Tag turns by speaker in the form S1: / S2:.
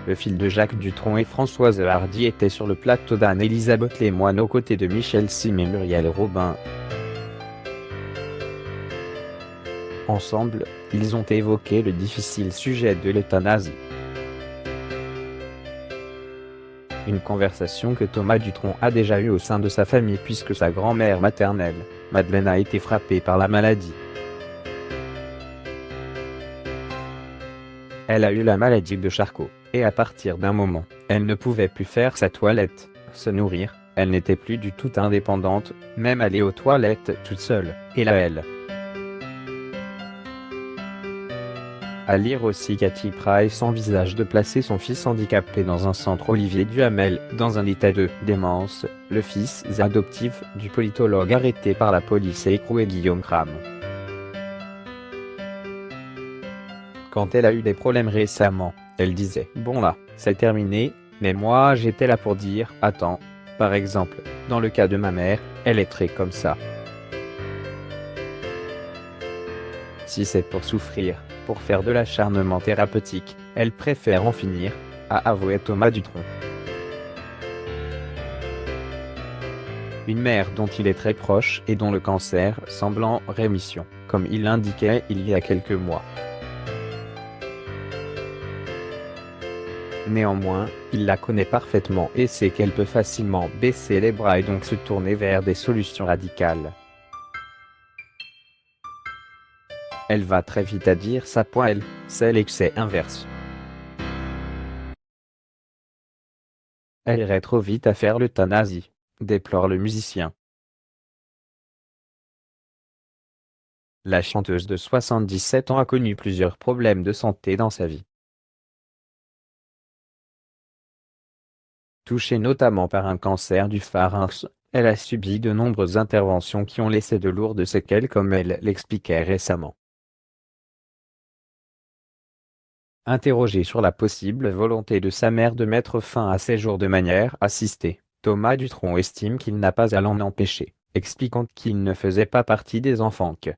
S1: Le fils de Jacques Dutronc et Françoise Hardy était sur le plateau d'Anne-Elisabeth Lemoine aux côtés de Michel Sim et Muriel Robin. Ensemble, ils ont évoqué le difficile sujet de l'euthanasie. Une conversation que Thomas Dutronc a déjà eue au sein de sa famille puisque sa grand-mère maternelle, Madeleine, a été frappée par la maladie. Elle a eu la maladie de Charcot, et à partir d'un moment, elle ne pouvait plus faire sa toilette, se nourrir, elle n'était plus du tout indépendante, même aller aux toilettes toute seule, et là elle. À lire aussi, Cathy Price envisage de placer son fils handicapé dans un centre Olivier Duhamel, dans un état de démence, le fils adoptif du politologue arrêté par la police et écroué Guillaume Cram. Quand elle a eu des problèmes récemment, elle disait « Bon là, c'est terminé », mais moi j'étais là pour dire « Attends ». Par exemple, dans le cas de ma mère, elle est très comme ça. Si c'est pour souffrir, pour faire de l'acharnement thérapeutique, elle préfère en finir, a avoué Thomas Dutronc. Une mère dont il est très proche et dont le cancer semble en rémission, comme il l'indiquait il y a quelques mois. Néanmoins, il la connaît parfaitement et sait qu'elle peut facilement baisser les bras et donc se tourner vers des solutions radicales. Elle va très vite à dire ça. Elle, c'est l'excès inverse. Elle irait trop vite à faire l'euthanasie, déplore le musicien. La chanteuse de 77 ans a connu plusieurs problèmes de santé dans sa vie. Touchée notamment par un cancer du pharynx, elle a subi de nombreuses interventions qui ont laissé de lourdes séquelles comme elle l'expliquait récemment. Interrogé sur la possible volonté de sa mère de mettre fin à ses jours de manière assistée, Thomas Dutronc estime qu'il n'a pas à l'en empêcher, expliquant qu'il ne faisait pas partie des enfants que